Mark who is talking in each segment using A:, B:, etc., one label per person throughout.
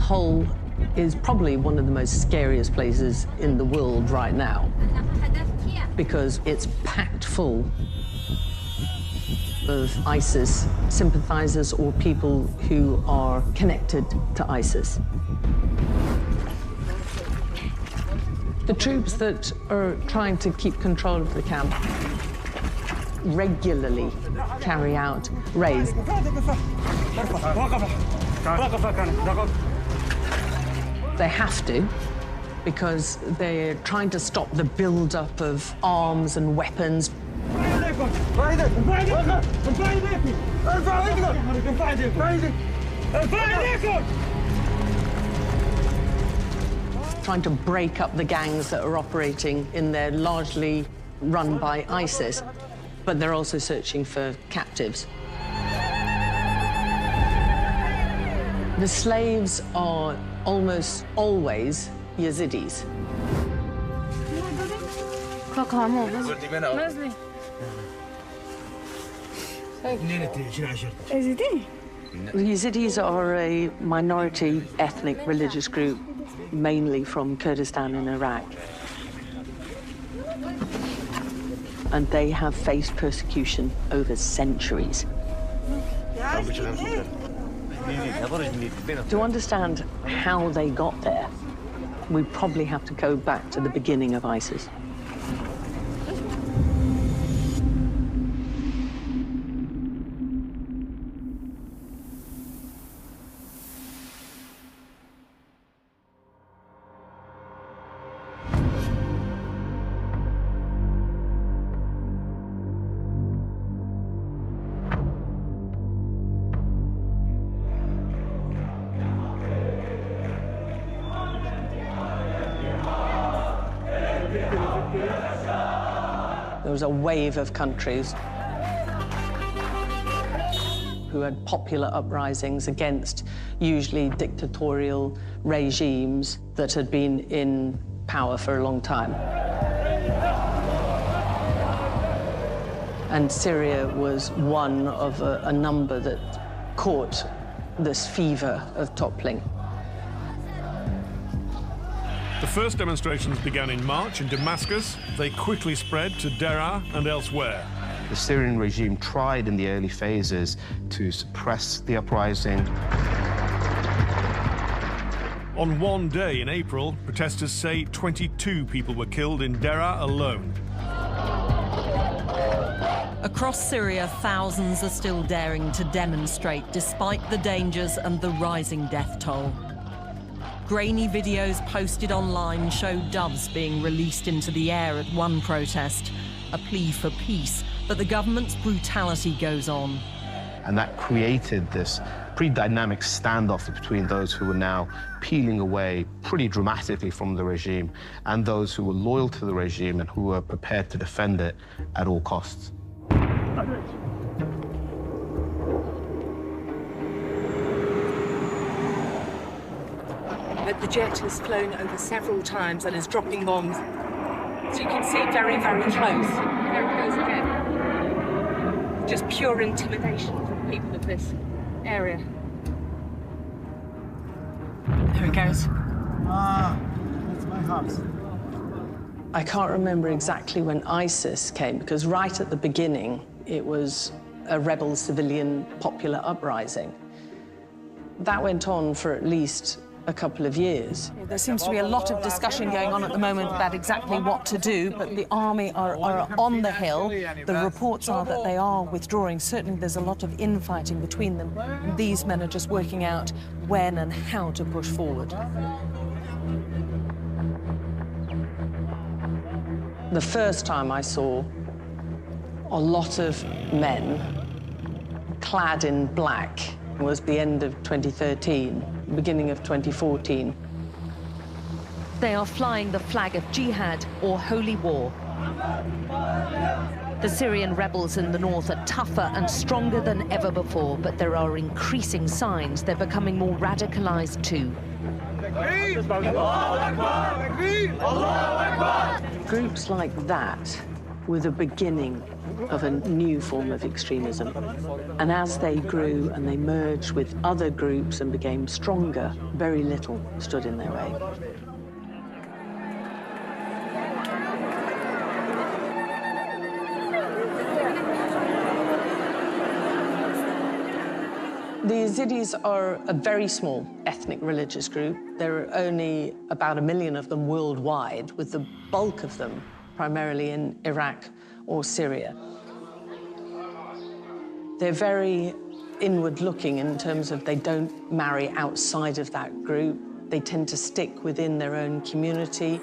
A: Hol is probably one of the most scariest places in the world right now because it's packed full of ISIS sympathizers or people who are connected to ISIS. The troops that are trying to keep control of the camp regularly carry out raids. They have to, because they're trying to stop the build-up of arms and weapons. Trying to break up the gangs that are operating in there, largely run by ISIS, but they're also searching for captives. The slaves are almost always Yazidis. The Yazidis are a minority ethnic religious group, mainly from Kurdistan in Iraq. And they have faced persecution over centuries. To understand how they got there, we probably have to go back to the beginning of ISIS. There was a wave of countries who had popular uprisings against usually dictatorial regimes that had been in power for a long time. And Syria was one of a number that caught this fever of toppling.
B: The first demonstrations began in March in Damascus. They quickly spread to Deraa and elsewhere.
C: The Syrian regime tried in the early phases to suppress the uprising.
B: On one day in April, protesters say 22 people were killed in Deraa alone.
D: Across Syria, thousands are still daring to demonstrate despite the dangers and the rising death toll. Grainy videos posted online show doves being released into the air at one protest, a plea for peace, but the government's brutality goes on.
C: And that created this pretty dynamic standoff between those who were now peeling away pretty dramatically from the regime and those who were loyal to the regime and who were prepared to defend it at all costs.
E: The jet has flown over several times and is dropping bombs. So you can see it very, very close. There it goes again. Just pure intimidation for the people of this area. There it goes.
F: Ah, that's my house.
A: I can't remember exactly when ISIS came, because right at the beginning, it was a rebel civilian popular uprising. That went on for at least a couple of years.
E: There seems to be a lot of discussion going on at the moment about exactly what to do, but the army are on the hill. The reports are that they are withdrawing. Certainly there's a lot of infighting between them. And these men are just working out when and how to push forward.
A: The first time I saw a lot of men clad in black was the end of 2013, beginning of 2014.
G: They are flying the flag of jihad or holy war. The Syrian rebels in the north are tougher and stronger than ever before, but there are increasing signs they're becoming more radicalized too.
A: Groups like that were the beginning of a new form of extremism. And as they grew and they merged with other groups and became stronger, very little stood in their way. The Yazidis are a very small ethnic religious group. There are only about 1 million of them worldwide, with the bulk of them primarily in Iraq or Syria. They're very inward-looking in terms of they don't marry outside of that group. They tend to stick within their own community.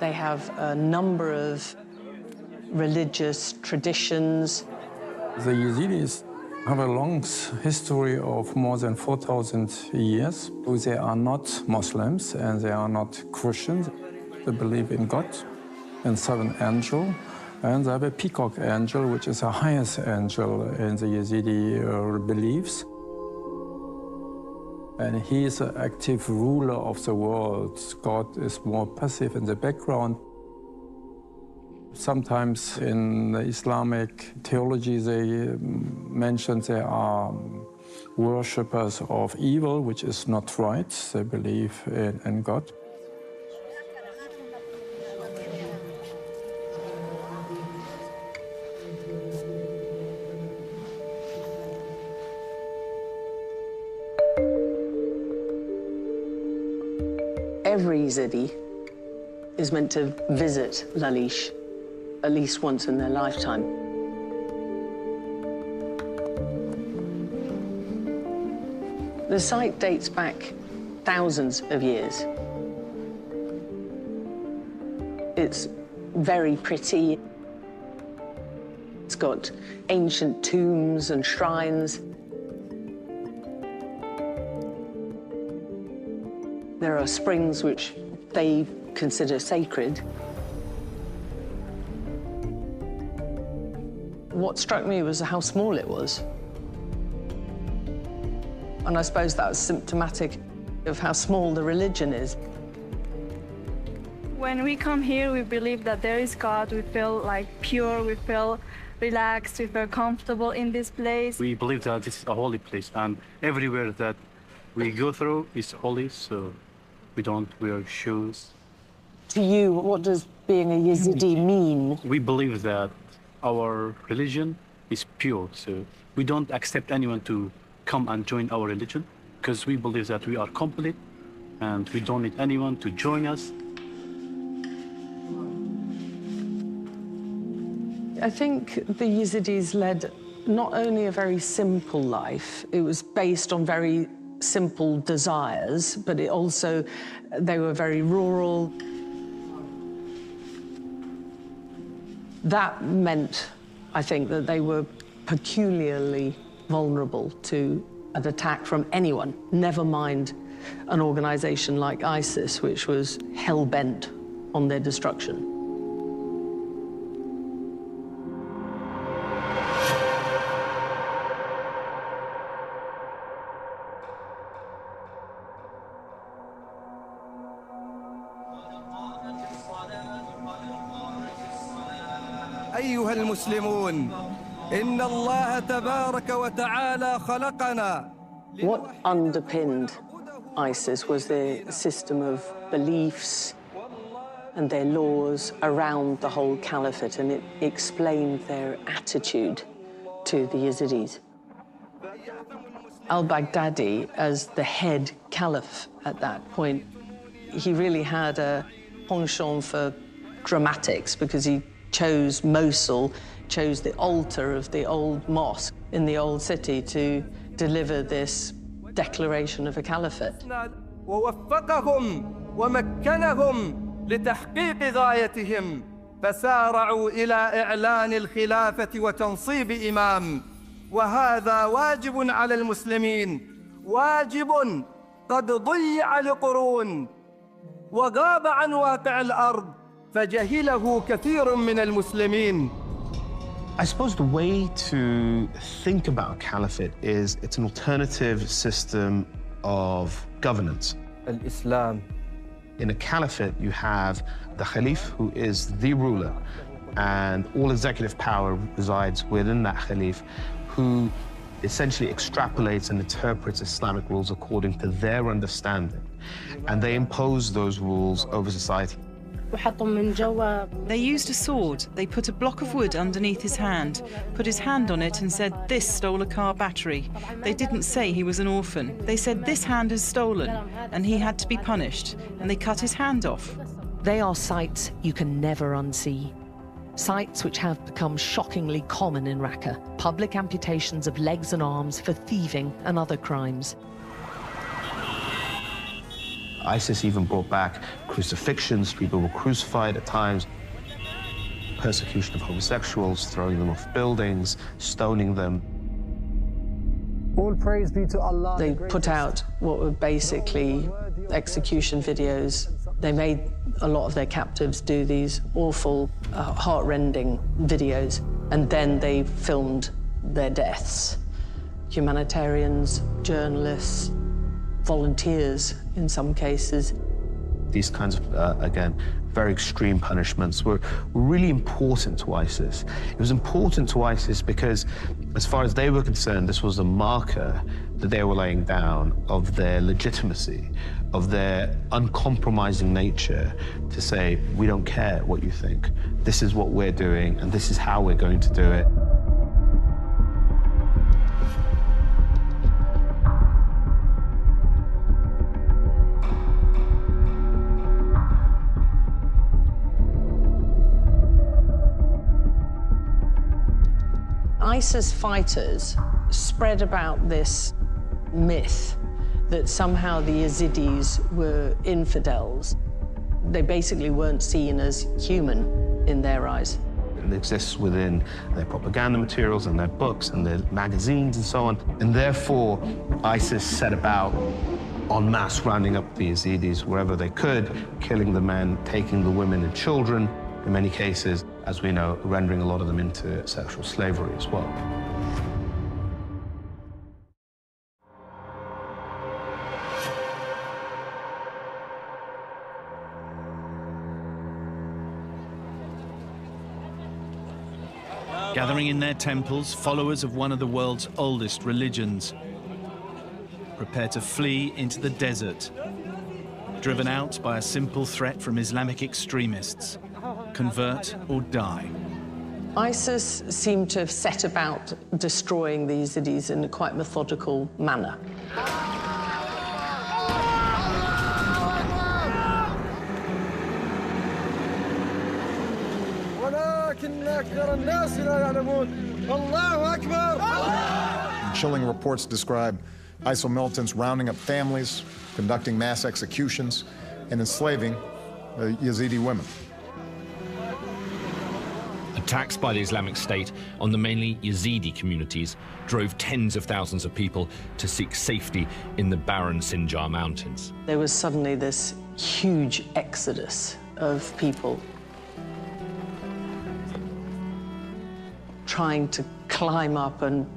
A: They have a number of religious traditions.
H: The Yazidis have a long history of more than 4,000 years. They are not Muslims and they are not Christians. They believe in God and 7 angels. And they have a peacock angel, which is the highest angel in the Yazidi beliefs. And he is an active ruler of the world. God is more passive in the background. Sometimes in the Islamic theology, they mention they are worshippers of evil, which is not right. They believe in God.
A: Every Yazidi is meant to visit Lalish at least once in their lifetime. The site dates back thousands of years. It's very pretty. It's got ancient tombs and shrines. There are springs which they consider sacred. What struck me was how small it was. And I suppose that was symptomatic of how small the religion is.
I: When we come here, we believe that there is God. We feel like pure, we feel relaxed, we feel comfortable in this place.
J: We believe that this is a holy place, and everywhere that we go through is holy, so we don't wear shoes.
A: To you, what does being a Yazidi mean?
J: We believe that our religion is pure, so we don't accept anyone to come and join our religion, because we believe that we are complete and we don't need anyone to join us.
A: I think the Yazidis led not only a very simple life, it was based on very simple desires, but it also, they were very rural. That meant, I think, that they were peculiarly vulnerable to an attack from anyone, never mind an organization like ISIS, which was hell-bent on their destruction.
K: أيها المسلمون إن الله تبارك وتعالى خلقنا.
A: What underpinned ISIS was their system of beliefs and their laws around the whole caliphate, and it explained their attitude to the Yazidis. Al-Baghdadi, as the head caliph at that point, he really had a penchant for dramatics, because he chose Mosul, chose the altar of the old mosque in the old city to deliver this declaration of a caliphate.
K: ووفقهم ومكنهم لتحقيق غايتهم فسارعوا إلى إعلان الخلافة وتنصيب إمام، وهذا واجب على المسلمين، واجب قد ضيع لقرون وغاب عن واقع الأرض فجهله كثير من المسلمين.
C: I suppose the way to think about a caliphate is it's an alternative system of governance.
L: الإسلام
C: In a caliphate, you have the Khalif, who is the ruler, and all executive power resides within that Khalif, who essentially extrapolates and interprets Islamic rules according to their understanding. And they impose those rules over society.
L: They used a sword. They put a block of wood underneath his hand, put his hand on it and said, "This stole a car battery." They didn't say he was an orphan. They said, "This hand is stolen," and he had to be punished, and they cut his hand off.
G: They are sights you can never unsee. Sights which have become shockingly common in Raqqa. Public amputations of legs and arms for thieving and other crimes.
C: ISIS even brought back crucifixions. People were crucified at times. Persecution of homosexuals, throwing them off buildings, stoning them.
F: All praise be to Allah.
A: They put out what were basically execution videos. They made a lot of their captives do these awful, heart-rending videos, and then they filmed their deaths. Humanitarians, journalists, volunteers in some cases.
C: These kinds of, again, very extreme punishments were really important to ISIS. It was important to ISIS because, as far as they were concerned, this was a marker that they were laying down of their legitimacy, of their uncompromising nature to say, we don't care what you think. This is what we're doing, and this is how we're going to do it.
A: ISIS fighters spread about this myth that somehow the Yazidis were infidels. They basically weren't seen as human in their eyes.
C: It exists within their propaganda materials and their books and their magazines and so on. And therefore, ISIS set about en masse rounding up the Yazidis wherever they could, killing the men, taking the women and children, in many cases, as we know, rendering a lot of them into sexual slavery as well.
M: Gathering in their temples, followers of one of the world's oldest religions prepare to flee into the desert, driven out by a simple threat from Islamic extremists: convert or die.
A: ISIS seemed to have set about destroying the Yazidis in a quite methodical manner.
N: Chilling reports describe ISIL militants rounding up families, conducting mass executions, and enslaving Yazidi women.
O: Attacks by the Islamic State on the mainly Yazidi communities drove tens of thousands of people to seek safety in the barren Sinjar mountains.
A: There was suddenly this huge exodus of people trying to climb up and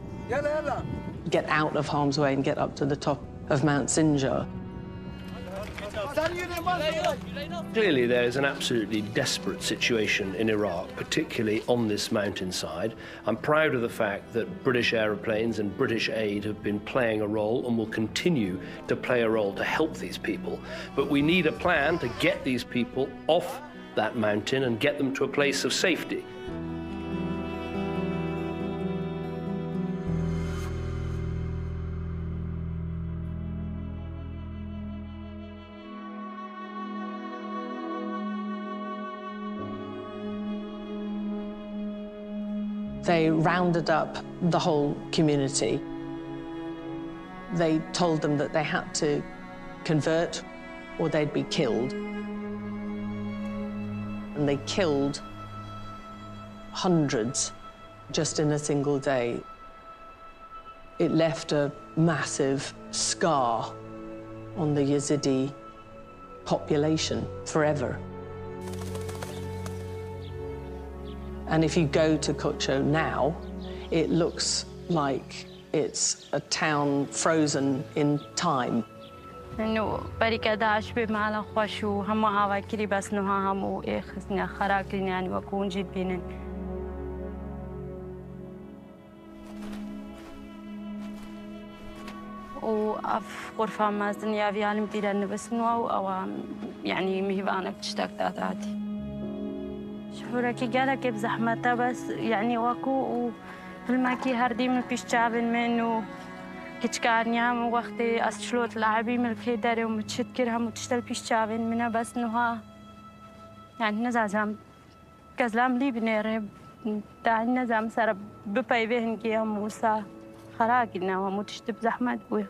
A: get out of harm's way and get up to the top of Mount Sinjar.
P: Clearly, there is an absolutely desperate situation in Iraq, particularly on this mountainside. I'm proud of the fact that British aeroplanes and British aid have been playing a role and will continue to play a role to help these people. But we need a plan to get these people off that mountain and get them to a place of safety.
A: They rounded up the whole community. They told them that they had to convert or they'd be killed. And they killed hundreds just in a single day. It left a massive scar on the Yazidi population forever. And if you go to Kocho now, it looks like it's a town frozen in time.
I: إنه بريكة داعش بمعنى خوش وهم عوا كري بس نها هم وإخسنا خراكين يعني وكون جد بينن. وأف غرفة ما زنيا في عالم تيرا نبس نوا أو يعني مهبانة بتشتاق تاتي. شعورك قالك بزحمتها بس يعني وكو والماكي هردي من بيشتغل منه كتشكارنيا من وقت أسشلوت لاعبي من الكيداري ومتشتكرها متشتغل بيشتغل منها بس نها يعني نزعم كزلام لي بنيرب تاع نزعم سر بباي بهن كي هم موسى خراقنا ومتشتب زحمة بوي.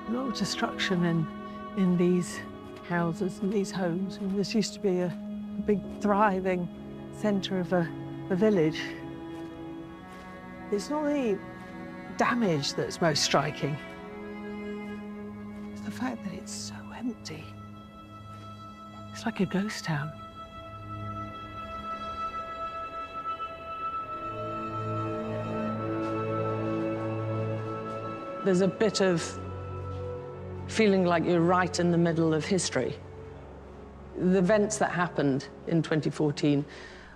A: A lot of destruction in these houses and these homes. And this used to be a big thriving centre of a village. It's not the damage that's most striking. It's the fact that it's so empty. It's like a ghost town. There's a bit of feeling like you're right in the middle of history. The events that happened in 2014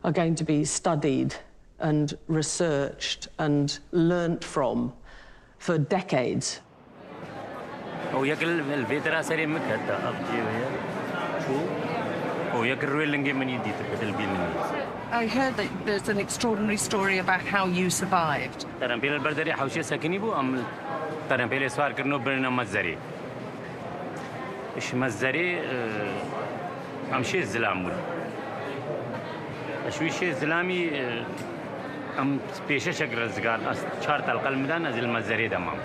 A: are going to be studied and researched and learnt from for decades.
Q: I
G: heard that there's an extraordinary story about how you survived.
Q: إيش مزري أمشي الزلام ولا أشوي شيء زلامي أم بيشة شجرة زقال شارت القلم ده نزل مزري دمام.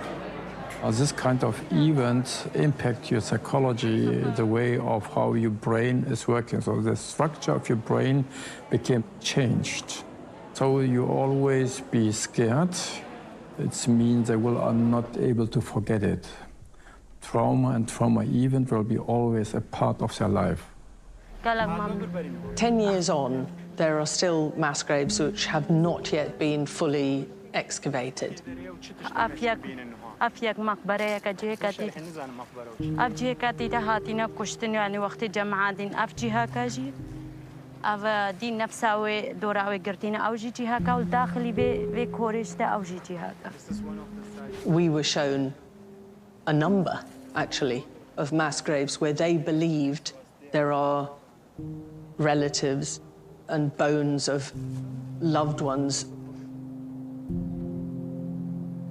H: This kind of event impact your psychology, the way of how your brain is working. So the structure of your brain became changed. So you always be scared. It means they are not able to forget it. Trauma and trauma event will be always a part of their life.
A: 10 years on, there are still mass graves which have not yet been fully excavated.
I: أفيك مقبرة كجيكاتي أفجيكاتي تهاتينا كشتني يعني وقت جماعة أفجيها كاجي أف دين نفسه دورة وقرتينا أوجي جيها كول داخلي بكوريشته أوجي جيها.
A: We were shown a number, actually, of mass graves where they believed there are relatives and bones of loved ones.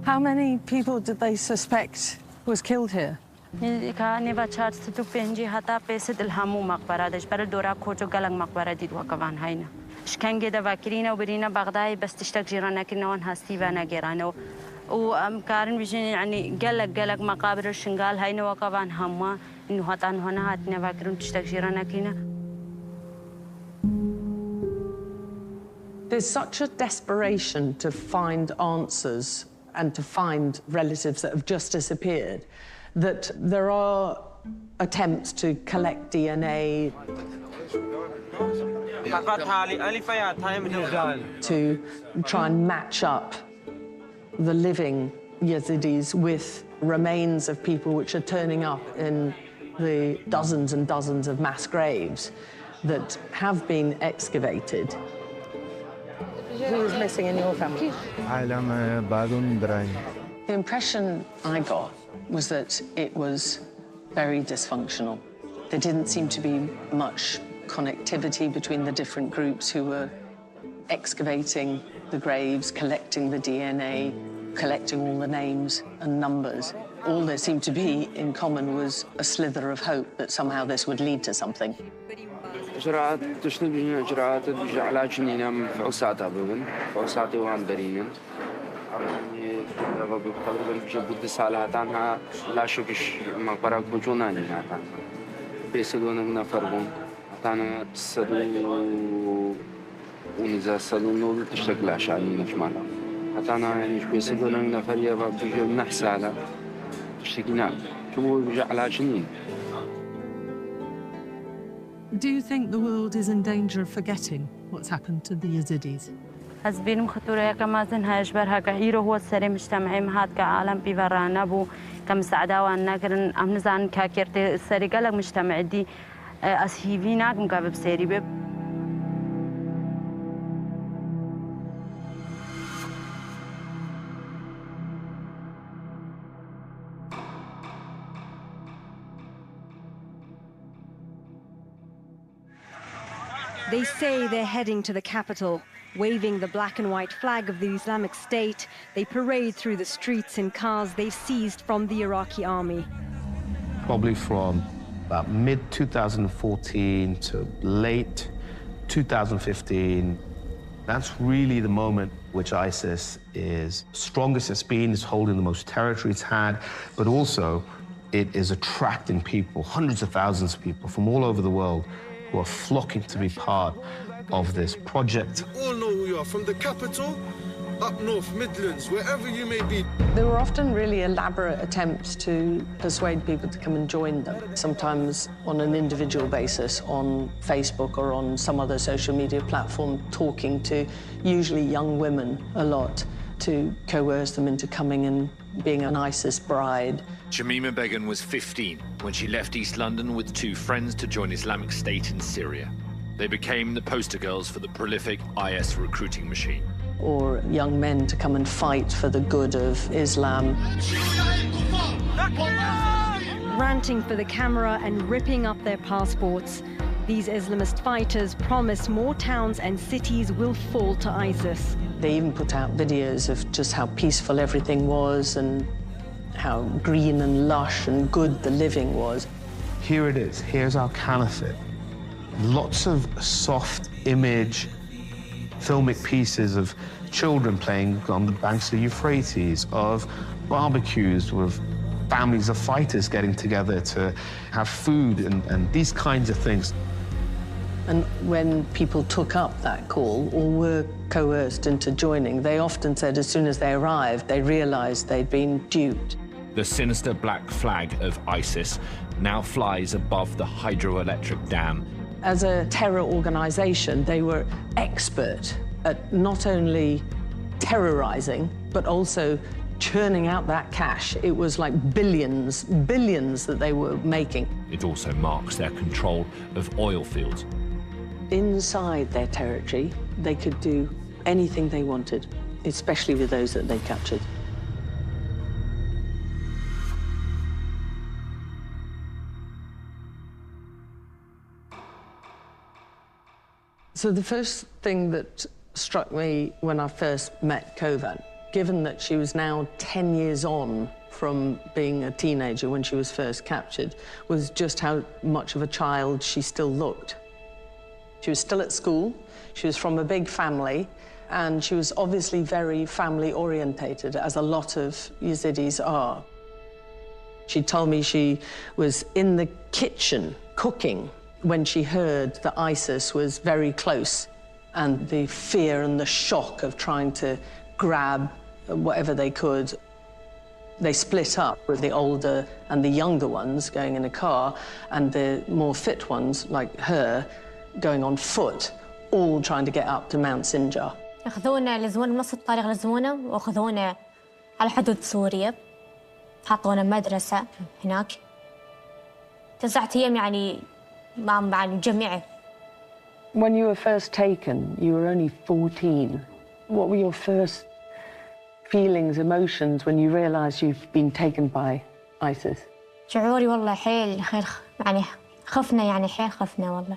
E: How many people did they suspect was killed here?
I: كان بشار ستو بنجي حتى بيسد الهامو مقبرة دش برا دورا كوجو قلق مقبرة دي وكمان هينا. إيش كان جدا فاكرينا وبرينا بغداد بس تشتاق جيرانا كنا وانها ستيفانا جيرانا وكارن بيجي يعني قلق مقابر الشنغال هينا وكمان هما إنه هتان هنا هاتنا فاكرين تشتاق جيرانا كنا.
A: There's such a desperation to find answers and to find relatives that have just disappeared that there are attempts to collect DNA, to try and match up the living Yazidis with remains of people which are turning up in the dozens and dozens of mass graves that have been excavated. Who was missing in your family? The impression I got was that it was very dysfunctional. There didn't seem to be much connectivity between the different groups who were excavating the graves, collecting the DNA, collecting all the names and numbers. All there seemed to be in common was a slither of hope that somehow this would lead to something.
R: إجراءات تشتغل إجراءات على جنينا من فوساتها بمن فوساتي وان بريمن يعني تقريبا جبت سالاتها لا شكش مقبرة بجوناني هاتان بيسدون من فرقون هاتان تسدو ونزا سدو نول تشتغل عشان نجمعنا هاتان يعني بيسدون من فريا بيجو نحسالا تشتغلنا شو بيجي على جنين
A: Do you think the world is in danger of forgetting what's happened to the Yazidis?
I: حزبين مختورة كما زنها إجبارها كعيرو هو السري مجتمعي مهات كعالم بيفرانا بو كمساعدة وانكرن أمنزان كاكيرت السري قالك مجتمع دي أسهيفيناك مقابل سيري بب.
S: They say they're heading to the capital. Waving the black and white flag of the Islamic State, they parade through the streets in cars they've seized from the Iraqi army.
C: Probably from about mid-2014 to late 2015, that's really the moment which ISIS is strongest it's been, is holding the most territory it's had, but also it is attracting people, hundreds of thousands of people from all over the world who are flocking to be part of this project.
T: All know who you are, from the capital, up north, Midlands, wherever you may be.
A: There were often really elaborate attempts to persuade people to come and join them, sometimes on an individual basis on Facebook or on some other social media platform, talking to usually young women a lot to coerce them into coming and being an ISIS bride.
O: Shamima Begum was 15 when she left East London with 2 friends to join Islamic State in Syria. They became the poster girls for the prolific IS recruiting machine.
A: Or young men to come and fight for the good of Islam.
S: Ranting for the camera and ripping up their passports, these Islamist fighters promise more towns and cities will fall to ISIS.
A: They even put out videos of just how peaceful everything was and how green and lush and good the living was.
C: Here it is. Here's our caliphate. Lots of soft image, filmic pieces of children playing on the banks of the Euphrates, of barbecues with families of fighters getting together to have food and these kinds of things.
A: And when people took up that call or were coerced into joining, they often said as soon as they arrived, they realized they'd been duped.
O: The sinister black flag of ISIS now flies above the hydroelectric dam.
A: As a terror organization, they were expert at not only terrorizing, but also churning out that cash. It was like billions that they were making.
O: It also marks their control of oil fields.
A: Inside their territory, they could do anything they wanted, especially with those that they captured. So the first thing that struck me when I first met Kovan, given that she was now 10 years on from being a teenager when she was first captured, was just how much of a child she still looked. She was still at school, she was from a big family, and she was obviously very family-orientated, as a lot of Yazidis are. She told me she was in the kitchen cooking when she heard that ISIS was very close, and the fear and the shock of trying to grab whatever they could. They split up, with the older and the younger ones going in a car, and the more fit ones, like her, going on foot, all trying to get up to Mount Sinjar.
U: أخذونا لزمون نص الطريق لزمونا وأخذونا على حدود سوريا حطونا مدرسة هناك 9 أيام يعني ما مجمعة.
A: When you were first taken, you were only 14. What were your first feelings, emotions when you realised you've been taken by ISIS?
U: شعوري والله حيل يعني خفنا يعني حيل خفنا والله.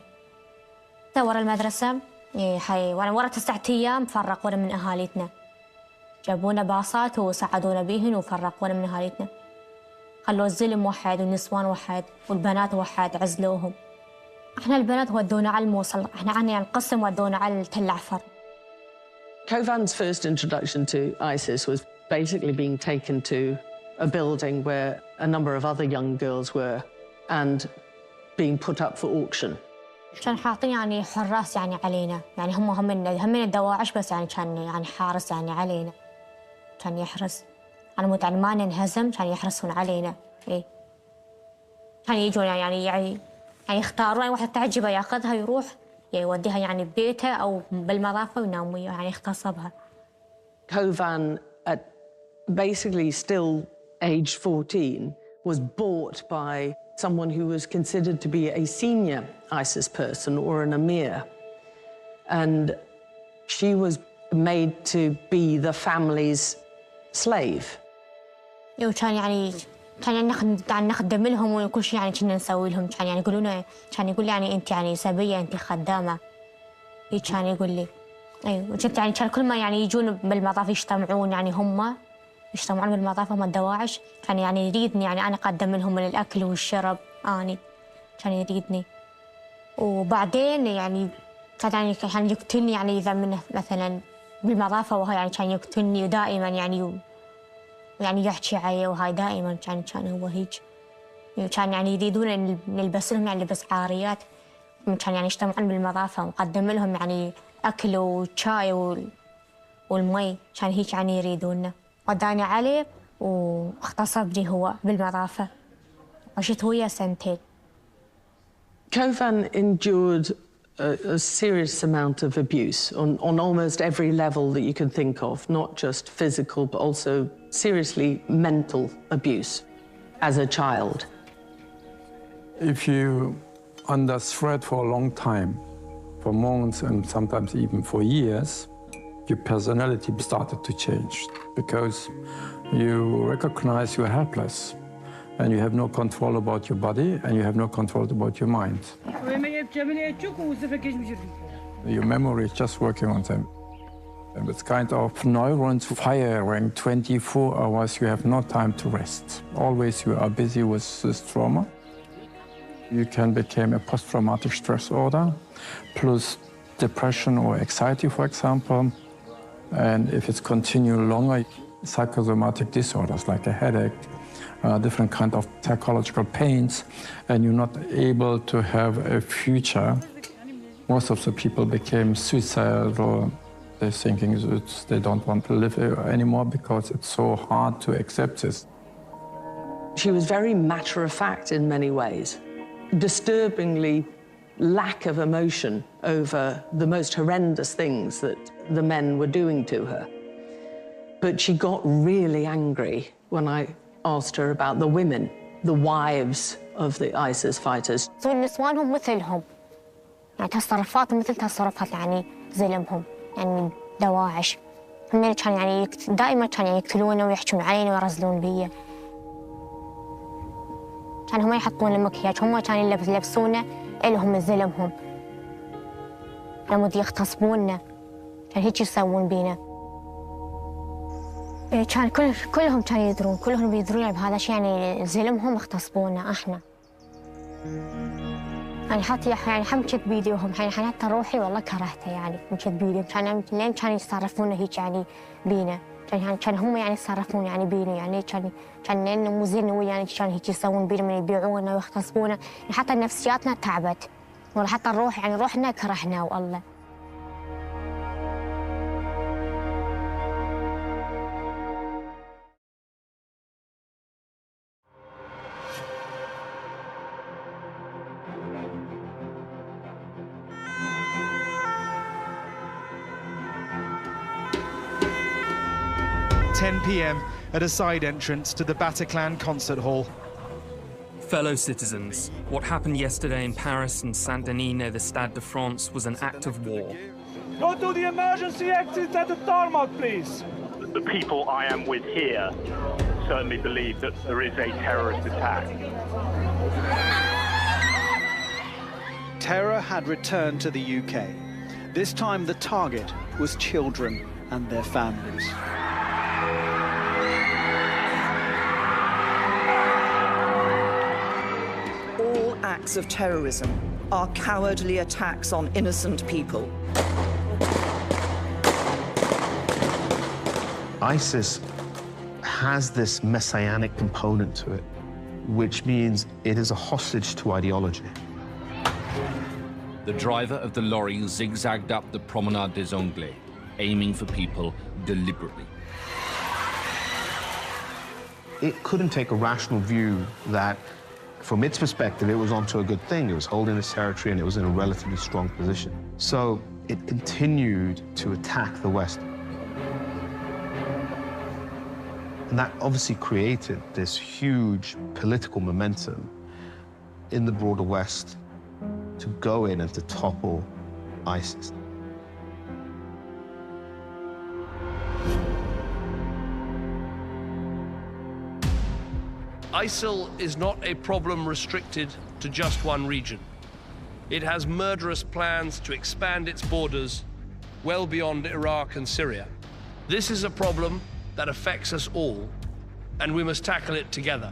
U: ورا المدرسة ورا 9 أيام فرقونا من أهاليتنا. جابونا باصات وصعدونا بيهن وفرقونا من أهاليتنا. خلوا الزلم وحد والنسوان وحد والبنات وحد عزلوهم. احنا البنات ودونا على الموصل، احنا عني القسم ودونا على تل عفر.
A: Kovan's first introduction to ISIS was basically being taken to a building where a number of other young girls were and being put up for auction.
U: كان حاطين يعني حراس يعني علينا، يعني هم الدواعش بس يعني كان يعني حارس يعني علينا. كان يحرس. على مود يعني ما ننهزم كان يحرسون علينا. إيه. كان يجون يعني يعني يختارون يعني واحد تعجبه ياخذها يروح يوديها يعني ببيته أو بالمضافة وينام وياها يعني يغتصبها.
A: Kovan, at basically still aged 14, was bought by someone who was considered to be a senior ISIS person or an emir. And she was made to be the family's slave.
U: كان يعني نخدم لهم وكل شيء يعني كنا نسوي لهم كان يعني يقولون كان يقول لي يعني أنت يعني سبية أنت خدامة. كان يقول لي أيوة وكنت يعني كان كل ما يعني يجون بالمطاف يجتمعون يعني هم يجتمعون بالمطاف هم الدواعش كان يعني يريدني يعني أنا أقدم لهم من الأكل والشرب أني كان يريدني. وبعدين يعني كان يقتلني يعني إذا منه مثلا بالمضافة وهو يعني كان يقتلني دائما يعني يحكي علي وهاي دائما كان هو هيك كان يعني يريدون نلبس لهم يعني لبس عاريات كان يعني يجتمعون بالمضافة ونقدم لهم يعني أكل وشاي والمي كان هيك يعني يريدونه. وداني عليه واغتصبني هو بالمضافة عشت وياه سنتين.
A: Kovan endured a serious amount of abuse on almost every level that you can think of, not just physical, but also seriously mental abuse as a child.
H: If you under threat for a long time, for months and sometimes even for years, your personality started to change because you recognize you're helpless and you have no control about your body and you have no control about your mind. Your memory is just working on them. And it's kind of neurons firing 24 hours. You have no time to rest. Always you are busy with this trauma. You can become a post-traumatic stress disorder, plus depression or anxiety, for example. And if it's continued longer, psychosomatic disorders like a headache, different kind of psychological pains, and you're not able to have a future. Most of the people became suicidal. They're thinking they don't want to live anymore because it's so hard to accept this.
A: She was very matter-of-fact in many ways, disturbingly lack of emotion over the most horrendous things that the men were doing to her. But she got really angry when I asked her about the women, the wives of the ISIS fighters.
U: نسوانهم مثلهم يعني تصرفات مثل تصرفات يعني زلمهم يعني دواعش هم كان يعني دائما كان يعني يقتلونا ويحكون علينا ويرزلون بيا كان هم يحطون المكياج هم كانوا يلبسونه إلهم زلمهم لما يغتصبوننا كان هيك يسوون بينا كان كلهم كانوا يدرون كلهم بيدرون بهذا الشيء يعني زلمهم اغتصبونا احنا يعني حتى يعني حمشت بيديوهم يعني حتى روحي والله كرهتها يعني حمشت بيديوهم كان لين كانوا يتصرفون هيك يعني بينا كان هم يعني يتصرفون يعني بينا يعني كان لين مو زين يعني كان هيك يسوون بينا من يبيعونا ويغتصبونا يعني حتى نفسياتنا تعبت ولا حتى الروح يعني روحنا كرهنا والله.
B: p.m. at a side entrance to the Bataclan concert hall.
V: Fellow citizens, what happened yesterday in Paris and Saint-Denis near the Stade de France was an act of war.
W: Go to the emergency exit at the tarmac, please.
X: The people I am with here certainly believe that there is a terrorist attack.
B: Terror had returned to the UK. This time the target was children and their families.
Y: All acts of terrorism are cowardly attacks on innocent people.
C: ISIS has this messianic component to it, which means it is a hostage to ideology.
O: The driver of the lorry zigzagged up the Promenade des Anglais, aiming for people deliberately.
C: It couldn't take a rational view that From its perspective, it was onto a good thing. It was holding its territory and it was in a relatively strong position. So it continued to attack the West. And that obviously created this huge political momentum in the broader West to go in and to topple ISIS.
D: ISIL is not a problem restricted to just one region. It has murderous plans to expand its borders well beyond Iraq and Syria. This is a problem that affects us all, and we must tackle it together.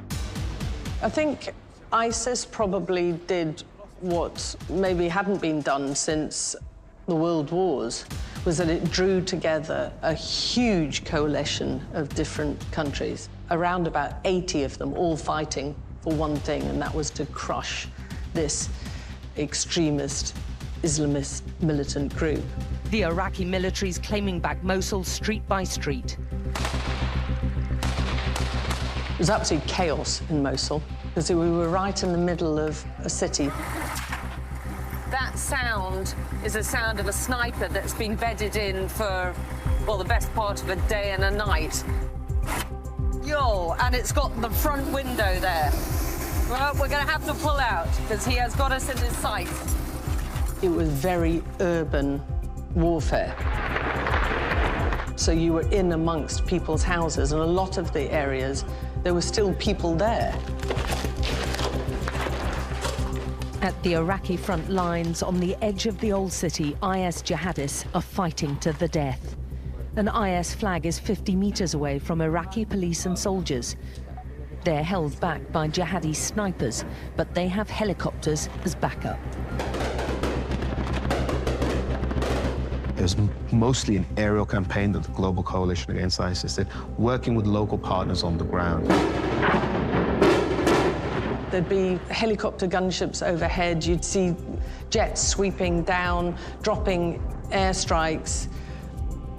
A: I think ISIS probably did what maybe hadn't been done since the World Wars, was that it drew together a huge coalition of different countries, around about 80 of them, all fighting for one thing, and that was to crush this extremist Islamist militant group.
G: The Iraqi military's claiming back Mosul street by street.
A: It was absolute chaos in Mosul, because we were right in the middle of a city.
E: That sound is a sound of a sniper that's been bedded in for, well, the best part of a day and a night. Yo, and it's got the front window there. Well, we're going to have to pull out, because he has got us in his sights.
A: It was very urban warfare. So you were in amongst people's houses, and a lot of the areas, there were still people there.
G: At the Iraqi front lines, on the edge of the old city, IS jihadists are fighting to the death. An IS flag is 50 meters away from Iraqi police and soldiers. They're held back by jihadi snipers, but they have helicopters as backup.
C: It was mostly an aerial campaign that the Global Coalition Against ISIS did, working with local partners on the ground.
A: There'd be helicopter gunships overhead. You'd see jets sweeping down, dropping airstrikes,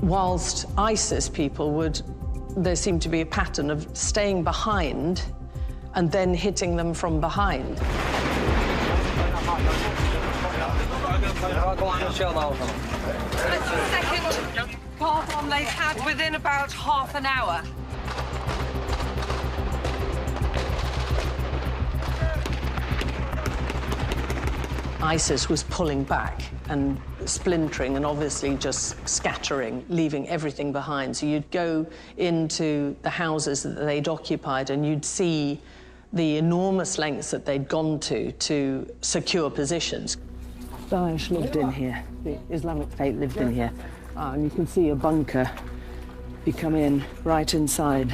A: whilst ISIS people would, there seemed to be a pattern of staying behind and then hitting them from behind.
E: That's the second car bomb they've had within about half an hour.
A: ISIS was pulling back and splintering and obviously just scattering, leaving everything behind. So you'd go into the houses that they'd occupied and you'd see the enormous lengths that they'd gone to secure positions. Daesh lived in here. The Islamic State lived in here. And you can see a bunker. You come in right inside.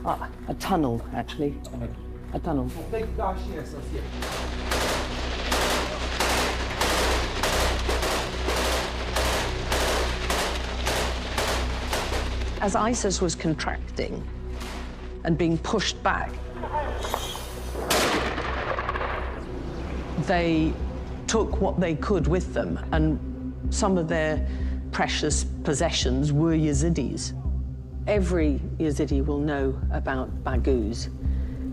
A: A tunnel, actually. A tunnel. As ISIS was contracting and being pushed back, they took what they could with them, and some of their precious possessions were Yazidis. Every Yazidi will know about Baghouz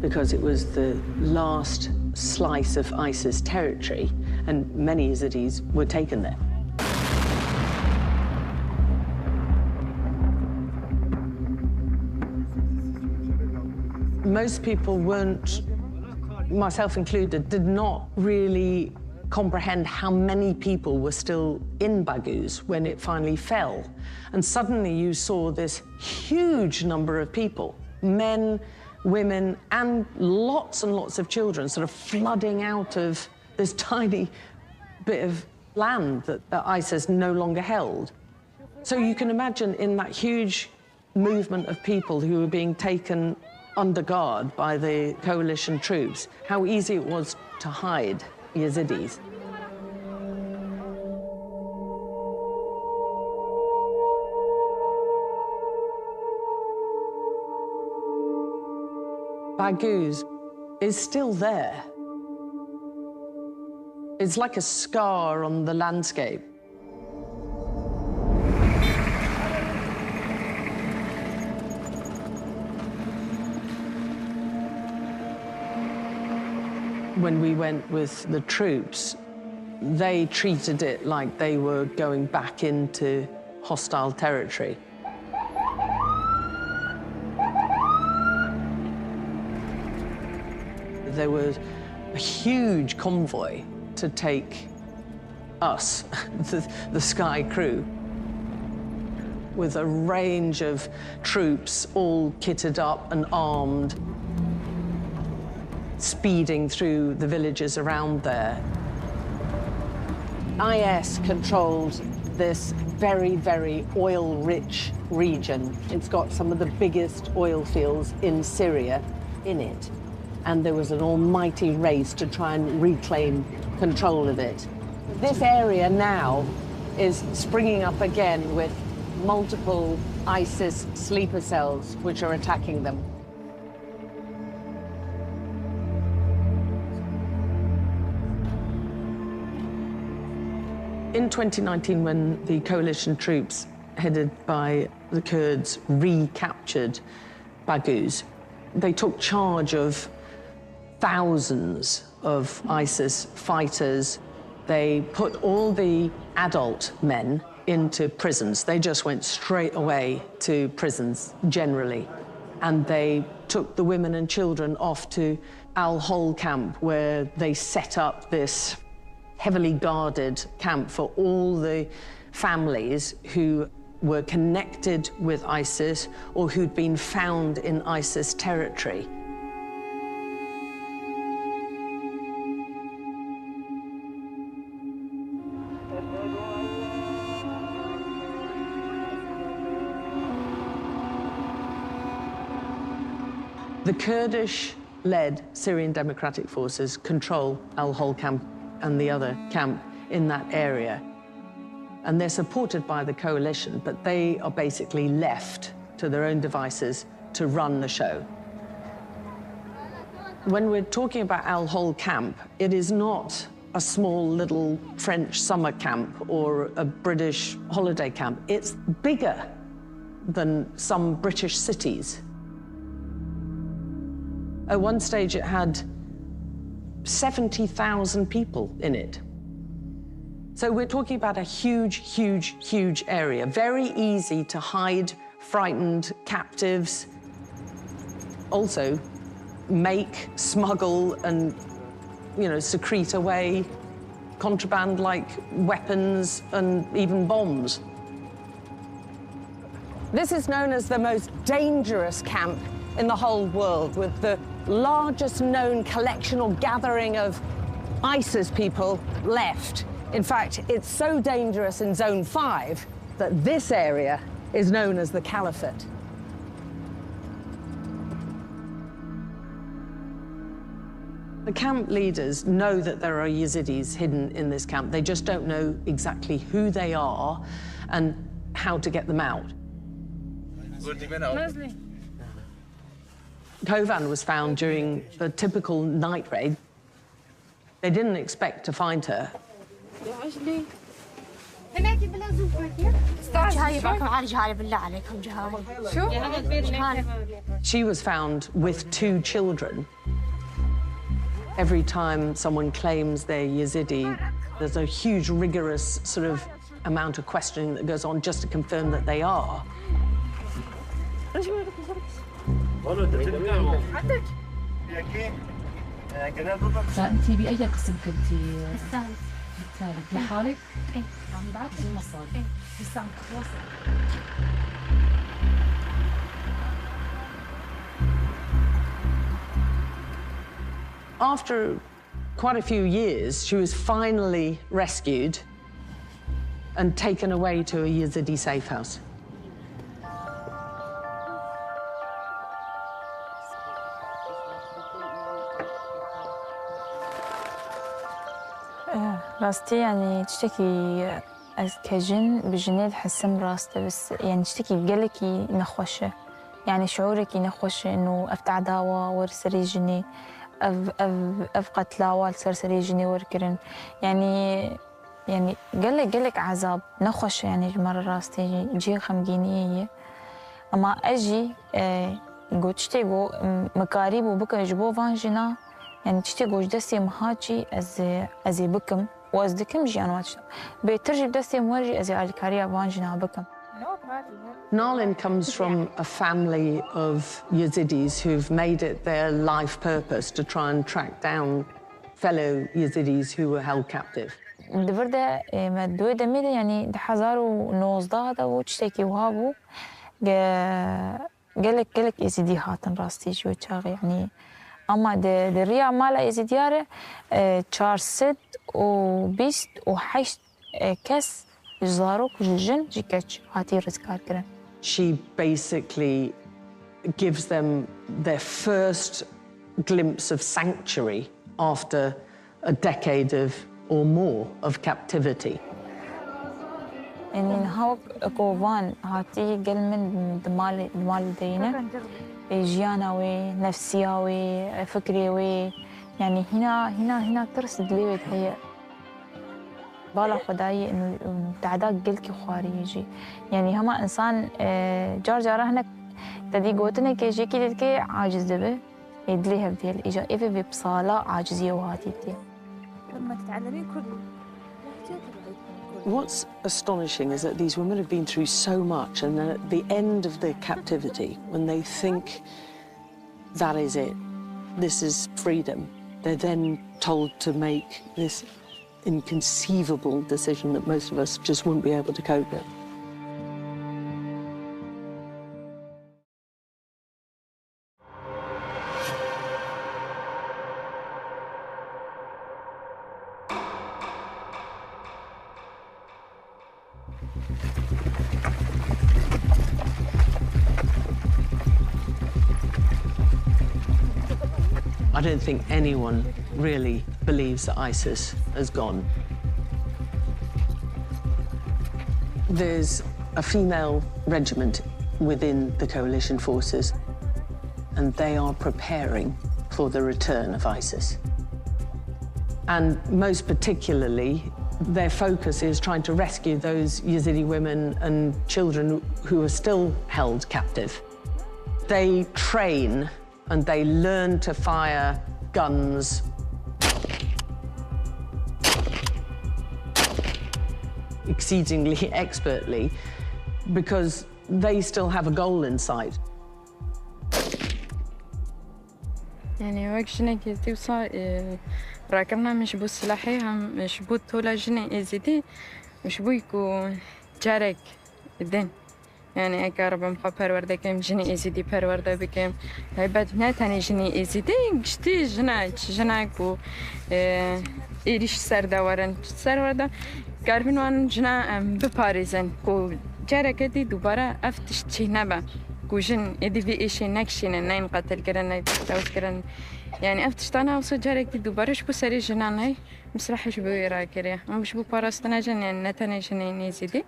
A: because it was the last slice of ISIS territory, and many Yazidis were taken there. Most people weren't, myself included, did not really comprehend how many people were still in Baghouz when it finally fell. And suddenly you saw this huge number of people, men, women, and lots of children sort of flooding out of this tiny bit of land that ISIS no longer held. So you can imagine in that huge movement of people who were being taken under guard by the coalition troops, how easy it was to hide Yazidis. Baghouz is still there. It's like a scar on the landscape. When we went with the troops, they treated it like they were going back into hostile territory. There was a huge convoy to take us, the Sky crew, with a range of troops all kitted up and armed, speeding through the villages around there. IS controlled this very, very oil-rich region. It's got some of the biggest oil fields in Syria in it. And there was an almighty race to try and reclaim control of it. This area now is springing up again with multiple ISIS sleeper cells which are attacking them. In 2019, when the coalition troops, headed by the Kurds, recaptured Baghouz, they took charge of thousands of ISIS fighters. They put all the adult men into prisons. They just went straight away to prisons, generally. And they took the women and children off to Al-Hol camp, where they set up this heavily guarded camp for all the families who were connected with ISIS or who'd been found in ISIS territory. The Kurdish-led Syrian Democratic Forces control Al-Hol camp and the other camp in that area. And they're supported by the coalition, but they are basically left to their own devices to run the show. When we're talking about Al-Hol camp, it is not a small little French summer camp or a British holiday camp. It's bigger than some British cities. At one stage, it had 70,000 people in it. So we're talking about a huge, huge, huge area. Very easy to hide frightened captives. Also, make, smuggle, and, secrete away contraband like weapons and even bombs. This is known as the most dangerous camp in the whole world, with the largest known collection or gathering of ISIS people left. In fact, it's so dangerous in Zone 5 that this area is known as the Caliphate. The camp leaders know that there are Yazidis hidden in this camp. They just don't know exactly who they are and how to get them out. Kovan was found during a typical night raid. They didn't expect to find her. She was found with 2 children. Every time someone claims they're Yazidi, there's a huge, rigorous sort of amount of questioning that goes on just to confirm that they are.
F: فأنتِ بأي قسم كنتي؟ الثالث لحالك؟ إيه عم بعد المصاد لسه عم تتواصل.
A: After quite a few years, she was finally rescued and taken away to a Yazidi safe house.
J: راستي يعني تشتكي كجن بجنيد حسن راسته، بس يعني تشتكي بقلك ينخوشه، يعني شعورك ينخوشه إنه أفتع داوا ورسري جني أف قتلاوال سرسري جني وركرن، يعني قلك عذاب نخوشه، يعني مرة راستي جي خمجينية أما أجي قلت تشتكي مكاريب وبكا يجبو فانجنا يعني تشتي جوج دسي مهاجي أزي بكم وأزدكم جي أنا واتش بيترجي بدسي مورجي أزي الكاريا بانجنا بكم.
A: Nalin comes from a family of Yazidis who've made it their life purpose to try and track down fellow Yazidis who were held captive.
J: دبرده مدوي دميده يعني دحزارو نوزداده وتشتكي وهابو قالك يزيدي هاتن راستي شو تشاغي يعني اما الريا مالا يزيدياره تشار ست وبيست وحشت كس زارو كجن جيكاتش هاتي رزكار كرن.
A: She basically gives them their first glimpse of sanctuary after a decade of or more of captivity.
J: يعني هاو كوفان هاتي قل من دمال دينا جيانوي نفسياوي فكريوي يعني هنا ترصد لي هي بالا خداي انه تعداك قلكي خواري يجي يعني هما انسان جار هناك تدي قوتنا كي يجي كي تدكي عاجز دبه يدليها بديل اجا ايفي بصاله عاجزيه وهاتي بديل
K: لما تتعلمين كل
A: What's astonishing is that these women have been through so much, and then at the end of their captivity, when they think that is it, this is freedom, they're then told to make this inconceivable decision that most of us just wouldn't be able to cope with. I don't think anyone really believes that ISIS has gone. There's a female regiment within the coalition forces, and they are preparing for the return of ISIS. And most particularly, their focus is trying to rescue those Yazidi women and children who are still held captive. They train and they learn to fire guns exceedingly expertly because they still have a goal in sight.
L: يعني وقتنا كي وصل راكبنا مش بو سلاحي هم مش بو تولا جني ازيدي مش بو يكون جارك الدين يعني أقرب مخبر ورده كم جني ازيدي بر ورده بكم هيبت نتاني جني ازيدي قشتي جناك بو إيريش سر ورده قربين وان جنا بباريزن كو جارك دي دوباره افتش تشي نبا كوجن يدي في إيشي نكشين نين قتل كرن تاوس كرن يعني أفتشتنا وصل جارك دي دوباره شبو سري جنان هاي مسرح شبو يراكريا مش بو باراستنا جن يعني نتاني جنين يزيدي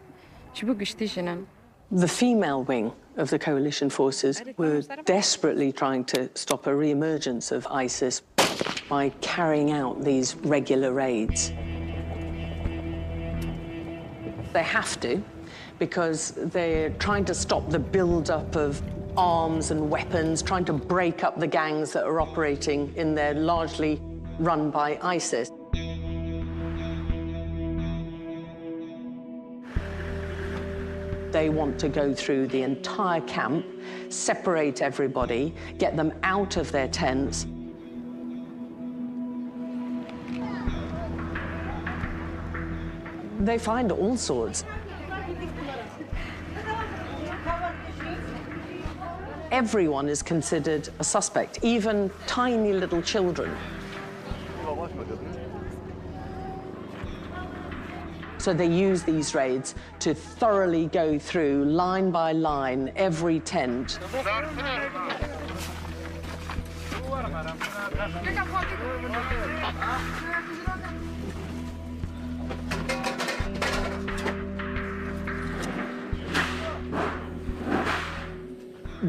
L: شبو قشتي جنان.
A: The female wing of the coalition forces were desperately trying to stop a re-emergence of ISIS by carrying out these regular raids. They have to, because they're trying to stop the build-up of arms and weapons, trying to break up the gangs that are operating in there, largely run by ISIS. They want to go through the entire camp, separate everybody, get them out of their tents. They find all sorts. Everyone is considered a suspect, even tiny little children. So they use these raids to thoroughly go through, line by line, every tent.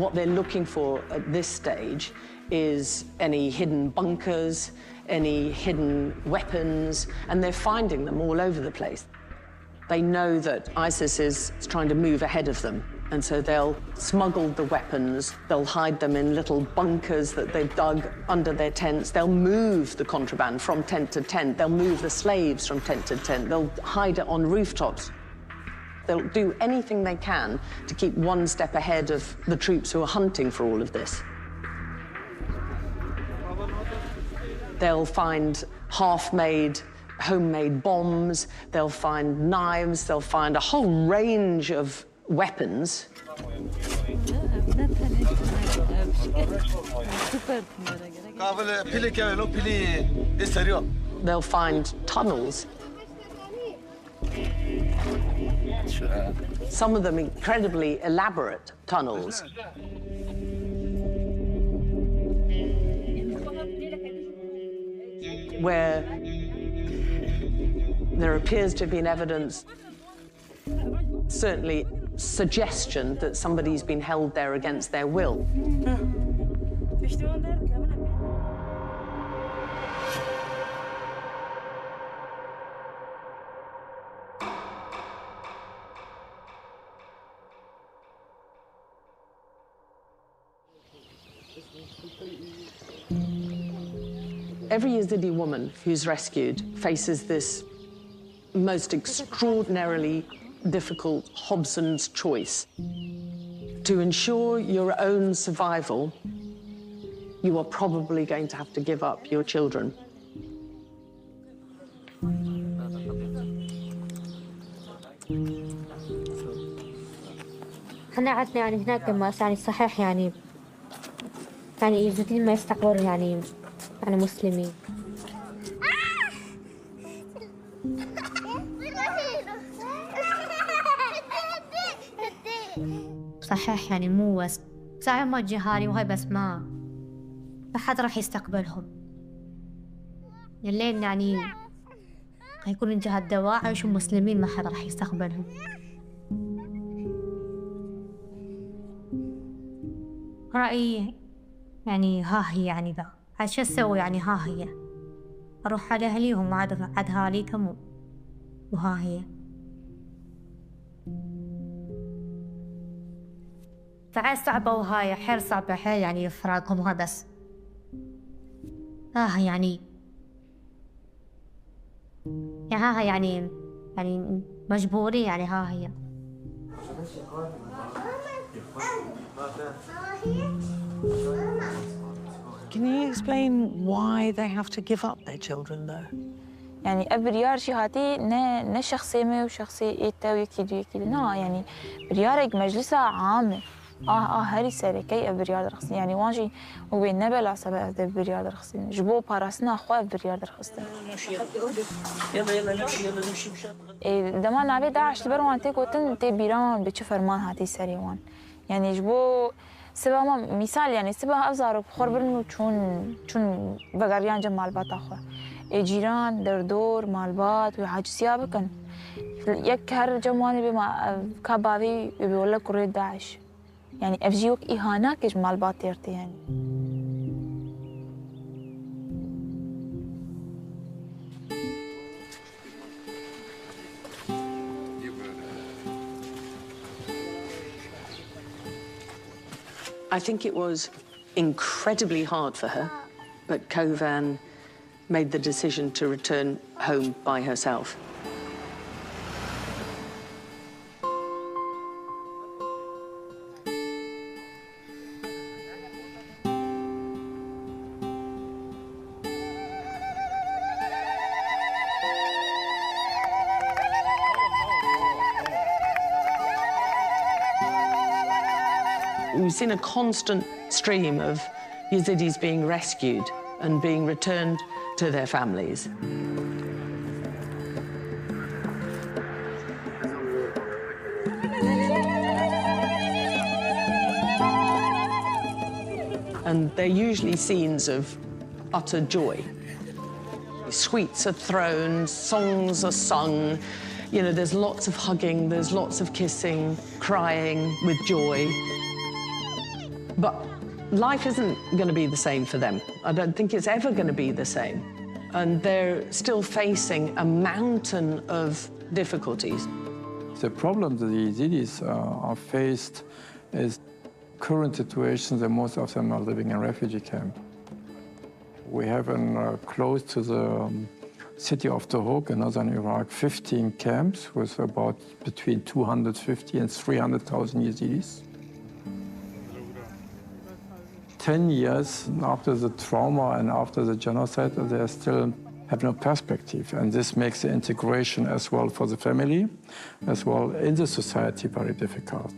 A: What they're looking for at this stage is any hidden bunkers, any hidden weapons, and they're finding them all over the place. They know that ISIS is trying to move ahead of them. And so they'll smuggle the weapons, they'll hide them in little bunkers that they've dug under their tents, they'll move the contraband from tent to tent, they'll move the slaves from tent to tent, they'll hide it on rooftops. They'll do anything they can to keep one step ahead of the troops who are hunting for all of this. They'll find half-made, homemade bombs, they'll find knives, they'll find a whole range of weapons. They'll find tunnels. Some of them incredibly elaborate tunnels. Where there appears to have been evidence, certainly suggestion, that somebody's been held there against their will. Every Yazidi woman who's rescued faces this most extraordinarily difficult Hobson's choice. To ensure your own survival, you are probably going to have to give up your children.
U: احنا عندنا يعني هناك يعني صحيح يعني يزيدين ما يستقبلوا يعني مسلمين. صحيح يعني مو بس صحيح ما جهالي وهاي بس ما حد راح يستقبلهم. اللين يعني هيكون جهة دواعش ومسلمين ما حد راح يستقبلهم. رأيي يعني ها هي يعني ذا عاد شو اسوي يعني ها هي اروح على اهليهم عاد هاليتهم وها هي فعاد صعبة وهاي حيل صعبة حيل يعني فراقهم ها بس ها يعني ها يعني مجبورين يعني ها هي.
E: Can you explain why they have to give up their children, though?
J: يعني أبريار شي هاتي نا شخصي ما وشخصي إيتا ويكيدو نا يعني بريارك مجلسة عامة هاري ساري كي أبريار درخصي يعني واجي وبين نبلا سبب أبريار درخصي جبو باراسنا أخوة أبريار درخصي دما نابي داعش تبروان تيكو تي بيران بيتش فرمان هاتي ساري وان يعني جبو سبا ما مثال يعني سبا أبزارو بخور برنو چون بقريان جم مالبات أخوة جيران دردور مالبات وحاجسيا بكن يك هر جمواني بما كاباوي بيقول كوري داعش يعني أفجيوك إهانة كيش مالبات تيرتي يعني.
A: I think it was incredibly hard for her, but Kovan made the decision to return home by herself. We've seen a constant stream of Yazidis being rescued and being returned to their families. And they're usually scenes of utter joy. Sweets are thrown, songs are sung, you know, there's lots of hugging, there's lots of kissing, crying with joy. But life isn't going to be the same for them. I don't think it's ever going to be the same. And they're still facing a mountain of difficulties.
H: The problem that the Yazidis are faced is current situation that most of them are living in refugee camp. We have close to the city of Duhok in northern Iraq 15 camps with about between 250 and 300,000 Yazidis. 10 years after the trauma and after the genocide, they still have no perspective. And this makes the integration as well for the family, as well in the society, very difficult.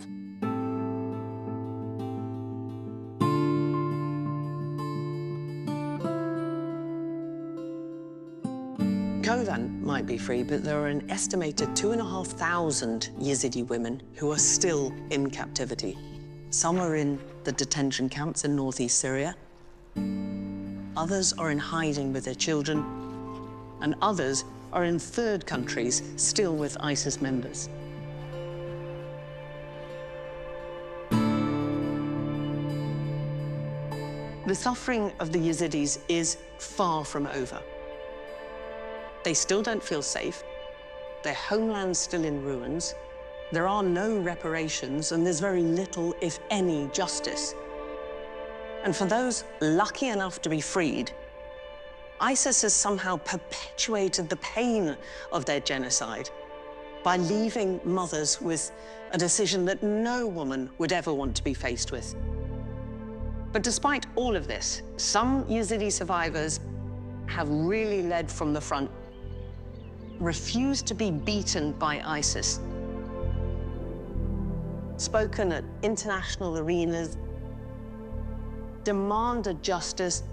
A: Golan might be free, but there are an estimated 2,500 Yazidi women who are still in captivity. Some are in the detention camps in northeast Syria. Others are in hiding with their children. And others are in third countries, still with ISIS members. The suffering of the Yazidis is far from over. They still don't feel safe. Their homeland's still in ruins. There are no reparations, and there's very little, if any, justice. And for those lucky enough to be freed, ISIS has somehow perpetuated the pain of their genocide by leaving mothers with a decision that no woman would ever want to be faced with. But despite all of this, some Yazidi survivors have really led from the front, refused to be beaten by ISIS, spoken at international arenas, demanded justice,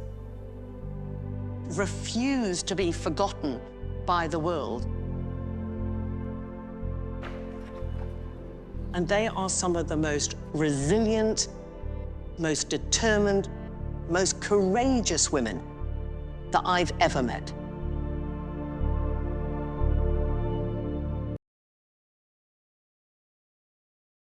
A: refused to be forgotten by the world. And they are some of the most resilient, most determined, most courageous women that I've ever met.